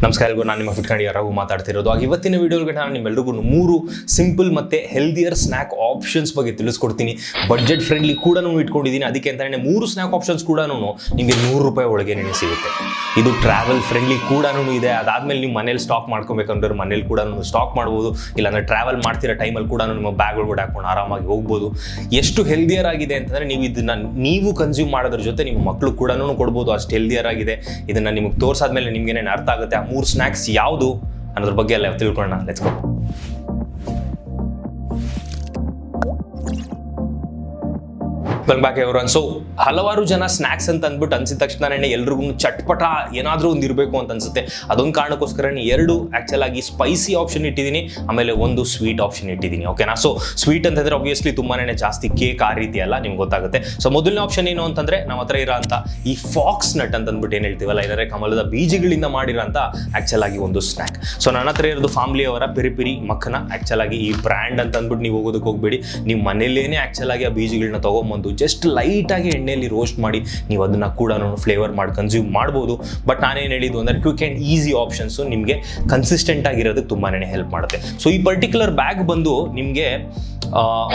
ನಮಸ್ಕಾರ, ನಾನು ನಿಮ್ಮ ಫಿಟ್ ರಘು ಮಾತಾಡ್ತಿರೋದು. ಇವತ್ತಿನ ವಿಡಿಯೋಗೆ ನಾನು ನಿಮ್ಮೆಲ್ಲರಿಗೂ 3 ಸಿಂಪಲ್ ಮತ್ತು ಹೆಲ್ದಿಯರ್ ಸ್ನ್ಯಾಕ್ ಆಪ್ಷನ್ಸ್ ಬಗ್ಗೆ ತಿಳಿಸ್ಕೊಡ್ತೀನಿ. ಬಡ್ಜೆಟ್ ಫ್ರೆಂಡ್ಲಿ ಕೂಡ ಇಟ್ಕೊಂಡಿದ್ದೀನಿ. ಅದಕ್ಕೆ ಅಂತಲೇ 3 ಸ್ನ್ಯಾಕ್ ಆಪ್ಷನ್ಸ್ ಕೂಡ ನಿಮಗೆ ₹100 ಒಳಗೆ ಸಿಗುತ್ತೆ. ಇದು ಟ್ರಾವೆಲ್ ಫ್ರೆಂಡ್ಲಿ ಕೂಡ ಇದೆ. ಅದಾದಮೇಲೆ ನೀವು ಮನೇಲಿ ಸ್ಟಾಕ್ ಮಾಡ್ಕೊಬೇಕಂದ್ರೆ ಮನೇಲಿ ಕೂಡ ಸ್ಟಾಕ್ ಮಾಡ್ಬೋದು. ಇಲ್ಲಾಂದರೆ ಟ್ರಾವೆಲ್ ಮಾಡ್ತಿರೋ ಟೈಮಲ್ಲಿ ಕೂಡ ನಿಮ್ಮ ಬ್ಯಾಗ್ ಒಳಗಡೆ ಹಾಕೊಂಡು ಆರಾಮಾಗಿ ಹೋಗ್ಬೋದು. ಎಷ್ಟು ಹೆಲ್ದಿಯರ್ ಆಗಿದೆ ಅಂತಂದರೆ ನೀವು ಕನ್ಸ್ಯೂಮ್ ಮಾಡೋದ್ರ ಜೊತೆ ನಿಮ್ಮ ಮಕ್ಕಳು ಕೂಡ ಕೊಡ್ಬೋದು. ಅಷ್ಟು ಹೆಲ್ದಿಯರ್ ಆಗಿದೆ. ಇದನ್ನು ನಿಮಗೆ ತೋರಿಸಾದ್ಮೇಲೆ ನಿಮ್ಗೇನೇನು ಅರ್ಥ ಆಗುತ್ತೆ 3 ಸ್ನ್ಯಾಕ್ಸ್ ಯಾವುದು ಅನ್ನೋದ್ರ ಬಗ್ಗೆ ಎಲ್ಲ ತಿಳ್ಕೊಳ್ಳೋಣ. Let's go. Welcome back everyone. So ಹಲವಾರು ಜನ ಸ್ನ್ಯಾಕ್ಸ್ ಅಂತ ಅಂದ್ಬಿಟ್ಟು ಅನ್ಸಿದ ತಕ್ಷಣ ಎಲ್ರಿಗೂ ಚಟ್ಪಟ ಏನಾದರೂ ಒಂದು ಇರಬೇಕು ಅಂತ ಅನ್ಸುತ್ತೆ. ಅದೊಂದು ಕಾರಣಕ್ಕೋಸ್ಕರ 2 ಆ್ಯಕ್ಚುಲ್ ಆಗಿ ಸ್ಪೈಸಿ ಆಪ್ಷನ್ ಇಟ್ಟಿದ್ದೀನಿ, ಆಮೇಲೆ 1 ಸ್ವೀಟ್ ಆಪ್ಷನ್ ಇಟ್ಟಿದ್ದೀನಿ. ಓಕೆನಾ? ಸೊ ಸ್ವೀಟ್ ಅಂತಂದರೆ ಆಬ್ವಿಯಸ್ಲಿ ತುಂಬಾ ಜಾಸ್ತಿ ಕೇಕ್ ಆ ರೀತಿ ಅಲ್ಲ, ನಿಮ್ಗೆ ಗೊತ್ತಾಗುತ್ತೆ. ಸೊ ಮೊದಲನೇ ಆಪ್ಷನ್ ಏನು ಅಂತಂದರೆ ನಮ್ಮ ಹತ್ರ ಇರೋಂಥ ಈ ಫಾಕ್ಸ್ ನಟ್ ಅಂತ ಅಂದ್ಬಿಟ್ಟು ಏನು ಹೇಳ್ತೀವಲ್ಲ, ಏನಾದ್ರೆ ಕಮಲದ ಬೀಜಗಳಿಂದ ಮಾಡಿರೋಂಥ ಆ್ಯಕ್ಚುಲ್ ಆಗಿ ಒಂದು ಸ್ನ್ಯಾಕ್. ಸೊ ನನ್ನ ಹತ್ರ ಇರೋದು ಫ್ಯಾಮಿಲಿ ಅವರ ಪೆರಿ ಮಕ್ಕನ. ಆ್ಯಕ್ಚುಲ್ ಆಗಿ ಈ ಬ್ರ್ಯಾಂಡ್ ಅಂತ ಅಂದ್ಬಿಟ್ಟು ನೀವು ಹೋಗೋದಕ್ಕೆ ಹೋಗ್ಬೇಡಿ. ನೀವು ಮನೇಲೇನೆ ಆ್ಯಕ್ಚುಲ್ ಆಗಿ ಆ ಬೀಜಗಳನ್ನ ತೊಗೊಂಬಂದು ಜಸ್ಟ್ ಲೈಟಾಗಿ ಎಣ್ಣೆಯಲ್ಲಿ ರೋಸ್ಟ್ ಮಾಡಿ ನೀವು ಅದನ್ನು ಕೂಡ ಫ್ಲೇವರ್ ಮಾಡಿ ಕನ್ಸ್ಯೂಮ್ ಮಾಡ್ಬೋದು. ಬಟ್ ನಾನೇನು ಹೇಳಿದ್ದು ಅಂದರೆ ಕ್ವಿಕ್ ಆ್ಯಂಡ್ ಈಸಿ ಆಪ್ಷನ್ಸು ನಿಮಗೆ ಕನ್ಸಿಸ್ಟೆಂಟ್ ಆಗಿರೋದಕ್ಕೆ ತುಂಬಾ ಹೆಲ್ಪ್ ಮಾಡುತ್ತೆ. ಸೊ ಈ ಪರ್ಟಿಕ್ಯುಲರ್ ಬ್ಯಾಗ್ ಬಂದು ನಿಮಗೆ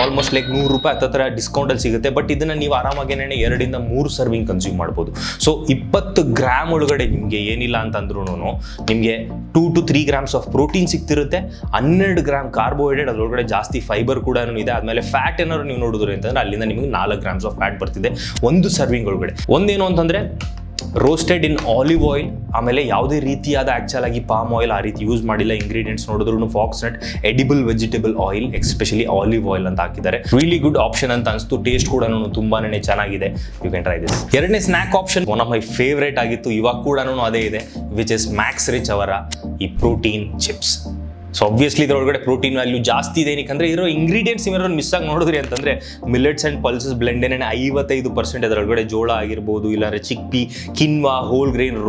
ಆಲ್ಮೋಸ್ಟ್ ಲೈಕ್ ₹100 ಹತ್ತಿರ ಡಿಸ್ಕೌಂಟಲ್ಲಿ ಸಿಗುತ್ತೆ. ಬಟ್ ಇದನ್ನು ನೀವು ಆರಾಮಾಗಿ 2 ಇಂದ 3 ಸರ್ವಿಂಗ್ ಕನ್ಸ್ಯೂಮ್ ಮಾಡ್ಬೋದು. ಸೊ 20 ಗ್ರಾಮ್ ಒಳಗಡೆ ನಿಮಗೆ ಏನಿಲ್ಲ ಅಂತಂದ್ರೂ ನಿಮಗೆ 2 to 3 ಗ್ರಾಮ್ಸ್ ಆಫ್ ಪ್ರೋಟೀನ್ ಸಿಗ್ತಿರುತ್ತೆ. 12 ಗ್ರಾಮ್ ಕಾರ್ಬೋಹೈಡ್ರೇಟ್, ಅದರೊಳಗಡೆ ಜಾಸ್ತಿ ಫೈಬರ್ ಕೂಡ ಇದೆ. ಆದಮೇಲೆ ಫ್ಯಾಟ್ ಏನಾದ್ರು ನೀವು ನೋಡಿದ್ರೆ ಅಂತಂದರೆ ಅಲ್ಲಿಂದ ನಿಮಗೆ 4 ಗ್ರಾಮ್ಸ್ ಆಫ್ ಫ್ಯಾಟ್ ಬರ್ತಿದೆ ಒಂದು ಸರ್ವಿಂಗ್ ಒಳಗಡೆ. ಒಂದೇನು ಅಂತಂದರೆ ರೋಸ್ಟೆಡ್ ಇನ್ ಆಲಿವ್ ಆಯಿಲ್, ಆಮೇಲೆ ಯಾವುದೇ ರೀತಿಯಾದ ಆ್ಯಕ್ಚುಲ್ ಆಗಿ ಪಾಮ್ ಆಯಿಲ್ ಆ ರೀತಿ ಯೂಸ್ ಮಾಡಿಲ್ಲ. ಇಂಗ್ರೀಡಿಯೆಂಟ್ಸ್ ನೋಡಿದ್ರು fox nut edible vegetable oil, especially olive oil ಅಂತ ಹಾಕಿದ್ದಾರೆ. ರಿಯಲಿ ಗುಡ್ ಆಪ್ಷನ್ ಅಂತ ಅನಿಸ್ತು. ಟೇಸ್ಟ್ ಕೂಡ ತುಂಬಾನೇ ಚೆನ್ನಾಗಿದೆ. You can try this. ಎರಡನೇ snack option one of my favourite ಆಗಿತ್ತು, ಇವಾಗ ಕೂಡ ಅದೇ ಇದೆ, ವಿಚ್ ಇಸ್ ಮ್ಯಾಕ್ಸ್ ರಿಚ್ ಅವರ ಈ ಪ್ರೋಟೀನ್ ಚಿಪ್ಸ್. ಸೊ ಆಬ್ವಿಯಸ್ಲಿ ಇದರೊಳಗಡೆ ಪ್ರೋಟೀನ್ ವ್ಯಾಲ್ಯೂ ಜಾಸ್ತಿ ಇದೆ. ಏನಕ್ಕೆ ಇರೋ ಇಂಗ್ರೀಡಿಯೆಂಟ್ಸ್ ಇವೆರಡು ಮಿಸ್ ಆಗಿ ನೋಡಿದ್ರಿ ಅಂತಂದರೆ ಮಿಲೆಟ್ಸ್ ಆ್ಯಂಡ್ ಪಲ್ಸಸ್ ಬ್ಲೆಂಡ್ ಏನೇ 55% ಅದರೊಳಗಡೆ ಜೋಳ ಆಗಿರ್ಬೋದು, ಇಲ್ಲಾಂದರೆ ಚಿಕ್ಪಿ, ಕಿನ್ವಾ, ಹೋಲ್ ಗ್ರೈನ್,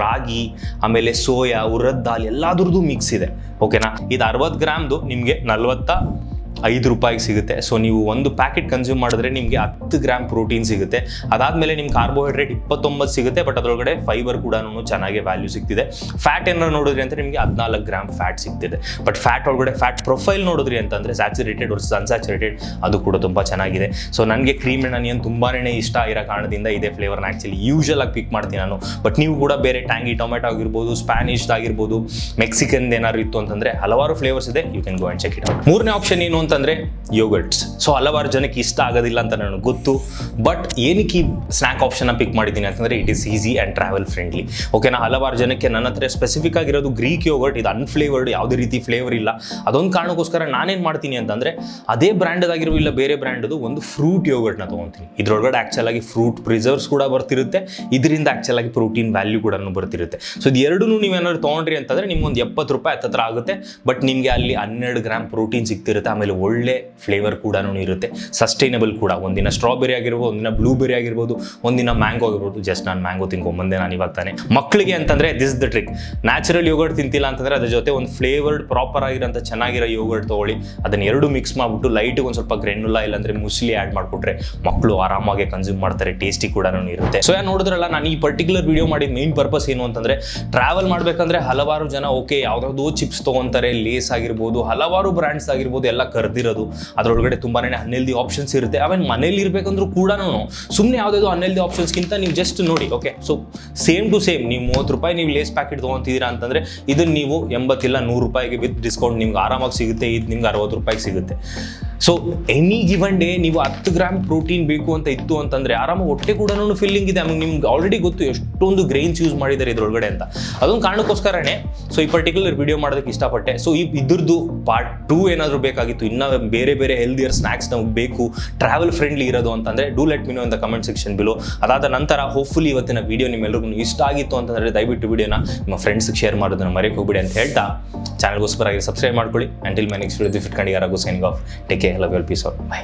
ರಾಗಿ, ಆಮೇಲೆ ಸೋಯಾ, ಉರದ್ ದಾಲ್ ಎಲ್ಲಾದ್ರದ್ದು ಮಿಕ್ಸ್ ಇದೆ. ಓಕೆನಾ? ಇದು 60 ಗ್ರಾಮ್ದು ನಿಮಗೆ ₹45 ಸಿಗುತ್ತೆ. ಸೊ ನೀವು ಒಂದು ಪ್ಯಾಕೆಟ್ ಕನ್ಸ್ಯೂಮ್ ಮಾಡಿದ್ರೆ ನಿಮಗೆ 10 ಗ್ರಾಮ್ ಪ್ರೋಟೀನ್ ಸಿಗುತ್ತೆ. ಅದಾದಮೇಲೆ ನಿಮ್ಮ ಕಾರ್ಬೋಹೈಡ್ರೇಟ್ 29 ಸಿಗುತ್ತೆ. ಬಟ್ ಅದರೊಳಗಡೆ ಫೈಬರ್ ಕೂಡ ಚೆನ್ನಾಗಿ ವ್ಯಾಲ್ಯೂ ಸಿಗ್ತಿದೆ. ಫ್ಯಾಟ್ ಏನಾರು ನೋಡಿದ್ರಿ ಅಂತ ನಿಮಗೆ 14 ಗ್ರಾಮ್ ಫ್ಯಾಟ್ ಸಿಗ್ತಿದೆ. ಬಟ್ ಫ್ಯಾಟ್ ಒಳಗಡೆ ಫ್ಯಾಟ್ ಪ್ರೊಫೈಲ್ ನೋಡಿದ್ರಿ ಅಂತಂದರೆ ಸ್ಯಾಚುರೇಟೆಡ್ ವರ್ಸಸ್ ಅನ್ಸ್ಯಾಚುರೇಟೆಡ್ ಅದು ಕೂಡ ತುಂಬ ಚೆನ್ನಾಗಿದೆ. ಸೊ ನನಗೆ ಕ್ರೀಮ್ ಆ್ಯಂಡ್ ಆನಿಯನ್ ತುಂಬಾ ಇಷ್ಟ ಇರೋ ಕಾರಣದಿಂದ ಇದೇ ಫ್ಲೇವರ್ನ ಆ್ಯಕ್ಚುಲಿ ಯೂಶಲ್ ಆಗಿ ಪಿಕ್ ಮಾಡ್ತೀನಿ ನಾನು. ಬಟ್ ನೀವು ಕೂಡ ಬೇರೆ ಟ್ಯಾಂಗಿ ಟೊಮೆಟೊ ಆಗಿರ್ಬೋದು, ಸ್ಪ್ಯಾನಿಷ್ ಆಗಿರ್ಬೋದು, ಮೆಕ್ಸಿಕನ್ ಏನಾದ್ರು ಇತ್ತು ಅಂತಂದರೆ ಹಲವಾರು ಫ್ಲೇವರ್ಸ್ ಇದೆ. You can go and check it out. ಮೂರನೇ ಆಪ್ಷನ್ ಏನು ಅಂತಂದರೆ ಯೋಗರ್ಟ್ಸ್. ಸೊ ಹಲವಾರು ಜನಕ್ಕೆ ಇಷ್ಟ ಆಗೋದಿಲ್ಲ ಅಂತ ನನಗೆ ಗೊತ್ತು. ಬಟ್ ಏನಕ್ಕೆ ಈ ಸ್ನ್ಯಾಕ್ ಆಪ್ಷನ್ನ ಪಿಕ್ ಮಾಡಿದ್ದೀನಿ ಅಂತಂದರೆ it is easy and travel friendly. ಓಕೆನಾ? ಹಲವಾರು ಜನಕ್ಕೆ ನನ್ನ ಹತ್ರ ಸ್ಪೆಸಿಫಿಕ್ ಆಗಿರೋದು ಗ್ರೀಕ್ ಯೋಗರ್ಟ್, ಇದು ಅನ್ಫ್ಲೇವರ್ಡ್, ಯಾವುದೇ ರೀತಿ ಫ್ಲೇವರ್ ಇಲ್ಲ. ಅದೊಂದು ಕಾರಣಕ್ಕೋಸ್ಕರ ನಾನೇನು ಮಾಡ್ತೀನಿ ಅಂತಂದರೆ ಅದೇ ಬ್ರ್ಯಾಂಡದಾಗಿರೋ ಇಲ್ಲ ಬೇರೆ ಬ್ರ್ಯಾಂಡದು ಒಂದು ಫ್ರೂಟ್ ಯೋಗರ್ಟ್ನ ತೊಗೊತೀನಿ. ಇದರೊಳಗಡೆ ಆ್ಯಕ್ಚುಲ್ ಆಗಿ ಫ್ರೂಟ್ ಪ್ರಿಸರ್ವ್ಸ್ ಕೂಡ ಬರ್ತಿರುತ್ತೆ. ಇದರಿಂದ ಆ್ಯಕ್ಚುಲ್ ಆಗಿ ಪ್ರೋಟೀನ್ ವ್ಯಾಲ್ಯೂ ಕೂಡ ಬರ್ತಿರುತ್ತೆ. ಸೊ ಇದು ಎರಡೂ ನೀವೇನಾದ್ರು ತೊಗೊಂಡ್ರಿ ಅಂತಂದರೆ ನಿಮ್ಗೊಂದು ₹70 ಹತ್ತಿರ ಆಗುತ್ತೆ. ಬಟ್ ನಿಮಗೆ ಅಲ್ಲಿ 12 ಗ್ರಾಮ್ ಪ್ರೋಟೀನ್ ಸಿಗ್ತಿರುತ್ತೆ. ಆಮೇಲೆ ಒಳ್ಳೆ ಫ್ಲೇವರ್ ಕೂಡ ಇರುತ್ತೆ, ಸಸ್ಟೈನಬಲ್ ಕೂಡ. ಒಂದಿನ ಸ್ಟ್ರಾಬೆರಿ ಆಗಿರ್ಬೋದು, ಒಂದಿನ ಬ್ಲೂಬೆರಿ ಆಗಿರ್ಬೋದು, ಒಂದಿನ ಮ್ಯಾಂಗೋ ಆಗಿರ್ಬೋದು. ಜಸ್ಟ್ ನಾನು ಮ್ಯಾಂಗೋ ತಿನ್ಕೊಂಡ್ಬಂದೆ ನಾನು ಇವಾಗ ತಾನೆ. ಮಕ್ಕಳಿಗೆ ಅಂತಂದರೆ this the trick. Natural yogurt ತಿಂತಿಲ್ಲ ಅಂತಂದರೆ ಅದ್ರ ಜೊತೆ ಒಂದು ಫ್ಲೇವರ್ಡ್ ಪ್ರಾಪರ್ ಆಗಿರೋಂಥ ಚೆನ್ನಾಗಿರೋ ಯೋಗರ್ಟ್ ತೊಗೊಳ್ಳಿ. ಅದನ್ನು ಎರಡು ಮಿಕ್ಸ್ ಮಾಡಿಬಿಟ್ಟು ಲೈಟಿಗೆ ಒಂದು ಸ್ವಲ್ಪ ಗ್ರೆನುಲಾ ಇಲ್ಲಾಂದರೆ ಮುಸ್ಲಿ ಆ್ಯಡ್ ಮಾಡಿಕೊಟ್ರೆ ಮಕ್ಕಳು ಆರಾಮಾಗಿ ಕನ್ಸ್ಯೂಮ್ ಮಾಡ್ತಾರೆ. ಟೇಸ್ಟಿ ಕೂಡ ಇರುತ್ತೆ. ಸೊ ನೋಡಿದ್ರಲ್ಲ, ನಾನು ಈ ಪರ್ಟಿಕ್ಯುಲರ್ ವಿಡಿಯೋ ಮಾಡಿದ ಮೇನ್ ಪರ್ಪಸ್ ಏನು ಅಂತಂದರೆ ಟ್ರಾವೆಲ್ ಮಾಡಬೇಕಂದ್ರೆ ಹಲವಾರು ಜನ ಓಕೆ ಯಾವುದಾದ್ರು ಚಿಪ್ಸ್ ತೊಗೊತಾರೆ, ಲೇಸ್ ಆಗಿರ್ಬೋದು, ಹಲವಾರು ಬ್ರ್ಯಾಂಡ್ಸ್ ಆಗಿರ್ಬೋದು ಎಲ್ಲ ಕರೆದಿರೋದು. ಅದರೊಳಗಡೆ ತುಂಬಾ ಅನ್ಹೆಲ್ದಿ ಆಪ್ಷನ್ಸ್ ಇರುತ್ತೆ. ಆಮೇಲೆ ಮನೇಲಿ ಇರಬೇಕಂದ್ರೂ ಕೂಡ ಸುಮ್ಮನೆ ಯಾವುದಾದ್ರು ಅನ್ಹೆಲ್ದಿ ಆಪ್ಷನ್ಸ್ಗಿಂತ ನೀವು ಜಸ್ಟ್ ನೋಡಿ. Okay, so same to same ನೀವು ₹30 ನೀವು ಲೇಸ್ ಪ್ಯಾಕೆಟ್ ತೊಗೊತಿದ್ದೀರಾ ಅಂತಂದರೆ ಇದನ್ನು ನೀವು 80 ಇಲ್ಲ ₹100 ವಿತ್ ಡಿಸ್ಕೌಂಟ್ ನಿಮ್ಗೆ ಆರಾಮಾಗಿ ಸಿಗುತ್ತೆ. ಇದು ನಿಮ್ಗೆ ₹60 ಸಿಗುತ್ತೆ. ಸೊ ಎನಿ ಗಿವನ್ ಡೇ ನೀವು 10 ಗ್ರಾಮ್ ಪ್ರೋಟೀನ್ ಬೇಕು ಅಂತ ಇತ್ತು ಅಂತಂದರೆ ಆರಾಮಾಗಿ ಹೊಟ್ಟೆ ಕೂಡ ಫಿಲ್ಲಿಂಗ್ ಇದೆ. ಆಮೇಲೆ ನಿಮ್ಗೆ ಆಲ್ರೆಡಿ ಗೊತ್ತು ಎಷ್ಟೊಂದು ಗ್ರೈನ್ಸ್ ಯೂಸ್ ಮಾಡಿದ್ದಾರೆ ಇದರೊಳಗಡೆ ಅಂತ. ಅದೊಂದು ಕಾರಣಕ್ಕೋಸ್ಕರನೇ ಸೊ ಈ ಪರ್ಟಿಕ್ಯುಲರ್ ವಿಡಿಯೋ ಮಾಡೋದಕ್ಕೆ ಇಷ್ಟಪಟ್ಟೆ. ಸೊ ಇದ್ರದ್ದು ಪಾರ್ಟ್ 2 ಏನಾದರೂ ಬೇಕಾಗಿತ್ತು, ಇನ್ನೂ ಬೇರೆ ಬೇರೆ ಸ್ನ್ಯಾಕ್ಸ್ ನಮಗೆ ಬೇಕು ಟ್ರಾವೆಲ್ ಫ್ರೆಂಡ್ಲಿ ಇರೋದು ಅಂತಂದರೆ do let me no in the comment section below. ಅದಾದ ನಂತರ ಹೋಪ್ಫುಲಿ ಇವತ್ತಿನ ವಿಡಿಯೋ ನಿಮ್ಮೆಲ್ಲರಿಗೂ ಇಷ್ಟ ಆಗಿತ್ತು ಅಂತಂದರೆ ದಯವಿಟ್ಟು ವಿಡಿಯೋನ ನಿಮ್ಮ ಫ್ರೆಂಡ್ಸ್ಗೆ ಶೇರ್ ಮಾಡೋದನ್ನು ಮರೆಯೋಕೆ ಹೋಗ್ಬಿಡಿ ಅಂತ ಹೇಳ್ತಾ ಚಾನಲ್ಗೋಸ್ಕರ ಸಬ್ಸ್ಕ್ರೈಬ್ ಮಾಡ್ಕೊಳ್ಳಿ. Until my next video fit ಕಂಡಿಗಾರಾಗು signing off. Take care, love you all, peace out, by.